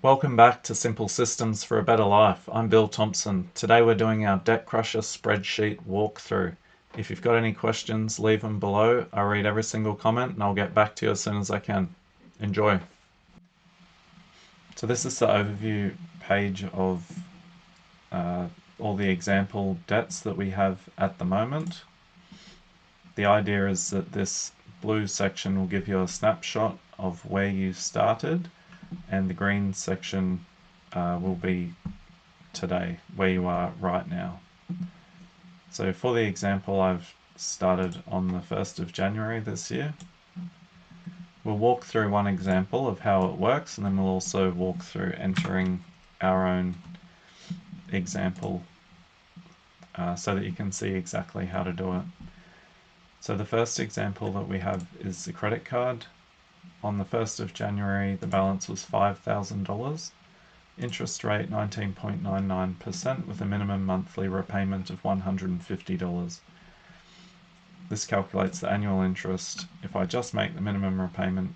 Welcome back to Simple Systems for a Better Life. I'm Bill Thompson. Today we're doing our Debt Crusher spreadsheet walkthrough. If you've got any questions, leave them below. I read every single comment and I'll get back to you as soon as I can. Enjoy. So this is the overview page of uh, all the example debts that we have at the moment. The idea is that this blue section will give you a snapshot of where you started, and the green section will be today, where you are right now. So for the example, I've started on the 1st of January this year. We'll walk through one example of how it works, and then we'll also walk through entering our own example so that you can see exactly how to do it. So the first example that we have is the credit card. On the 1st of January, the balance was $5,000. Interest rate 19.99% with a minimum monthly repayment of $150. This calculates the annual interest. If I just make the minimum repayment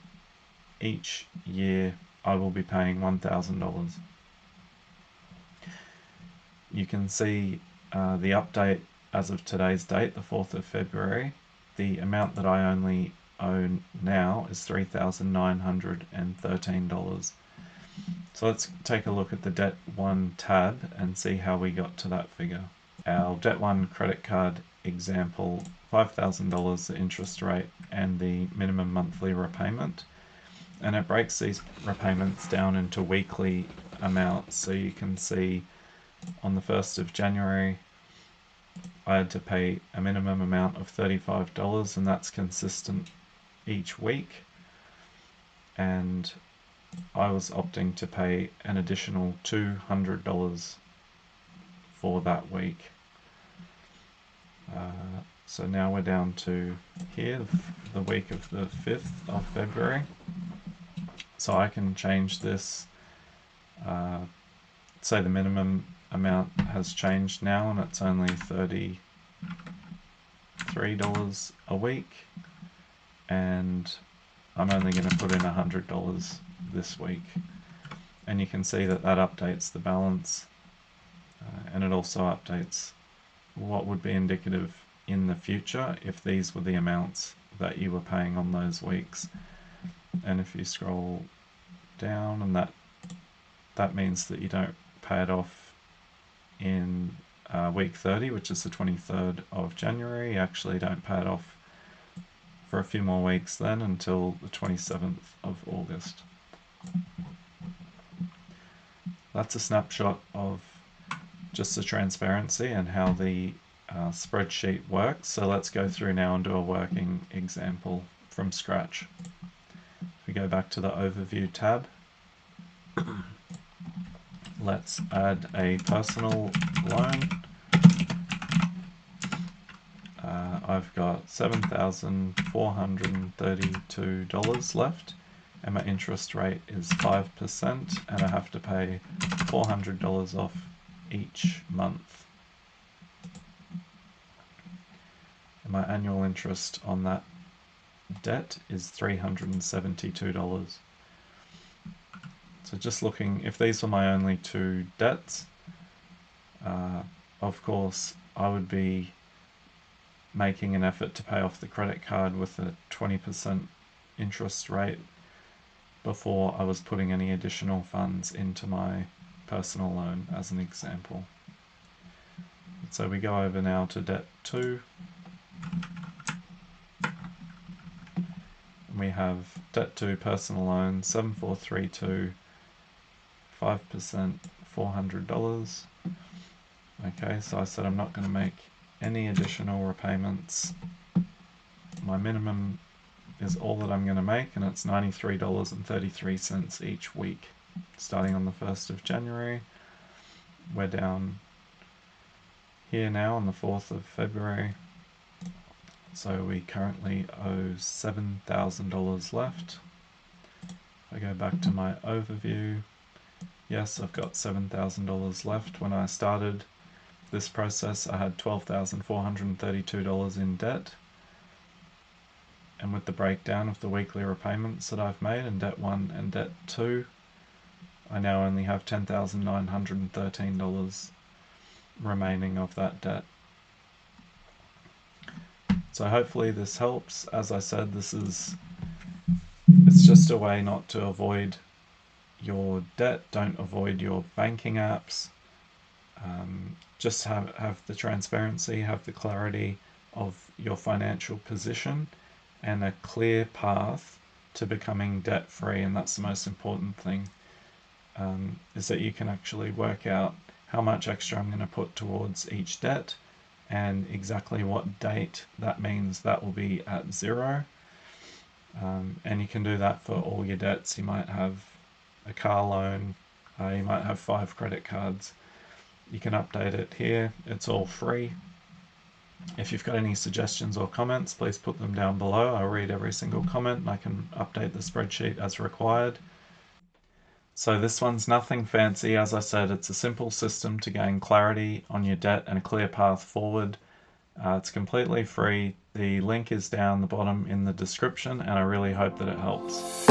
each year, I will be paying $1,000. You can see the update as of today's date, the 4th of February. The amount that I only own now is $3,913. So let's take a look at the Debt 1 tab and see how we got to that figure. Our Debt 1 credit card example, $5,000 the interest rate and the minimum monthly repayment. And it breaks these repayments down into weekly amounts. So you can see on the 1st of January, I had to pay a minimum amount of $35, and that's consistent each week. And I was opting to pay an additional $200 for that week. So now we're down to here, the week of the 5th of February. So I can change this, say the minimum amount has changed now and it's only $33 a week, and I'm only going to put in $100 this week. And you can see that that updates the balance, and it also updates what would be indicative in the future if these were the amounts that you were paying on those weeks. And if you scroll down, and that means that you don't pay it off in week 30, which is the 23rd of January. You actually don't pay it off for a few more weeks then until the 27th of August. That's a snapshot of just the transparency and how the spreadsheet works. So let's go through now and do a working example from scratch. If we go back to the overview tab, let's add a personal loan. I've got $7,432 left, and my interest rate is 5%, and I have to pay $400 off each month. And my annual interest on that debt is $372. So just looking, if these were my only two debts, of course I would be making an effort to pay off the credit card with a 20% interest rate before I was putting any additional funds into my personal loan, as an example. So we go over now to debt 2. We have debt 2 personal loan 7432, 5%, $400. Okay, so I said I'm not going to make any additional repayments. My minimum is all that I'm going to make, and it's $93.33 each week. Starting on the 1st of January, we're down here now on the 4th of February. So we currently owe $7,000 left. If I go back to my overview, yes, I've got $7,000 left. When I started this process, I had $12,432 in debt. And with the breakdown of the weekly repayments that I've made in debt 1 and debt 2, I now only have $10,913 remaining of that debt. So hopefully this helps. As I said, it's just a way not to avoid your debt. Don't avoid your banking apps. Just have the transparency, have the clarity of your financial position, and a clear path to becoming debt free. And that's the most important thing, is that you can actually work out how much extra I'm going to put towards each debt and exactly what date that means that will be at zero. And you can do that for all your debts. You might have a car loan, you might have 5 credit cards. You can update it here. It's all free. If you've got any suggestions or comments, please put them down below. I'll read every single comment and I can update the spreadsheet as required. So this one's nothing fancy. As I said, it's a simple system to gain clarity on your debt and a clear path forward. It's completely free. The link is down the bottom in the description, and I really hope that it helps.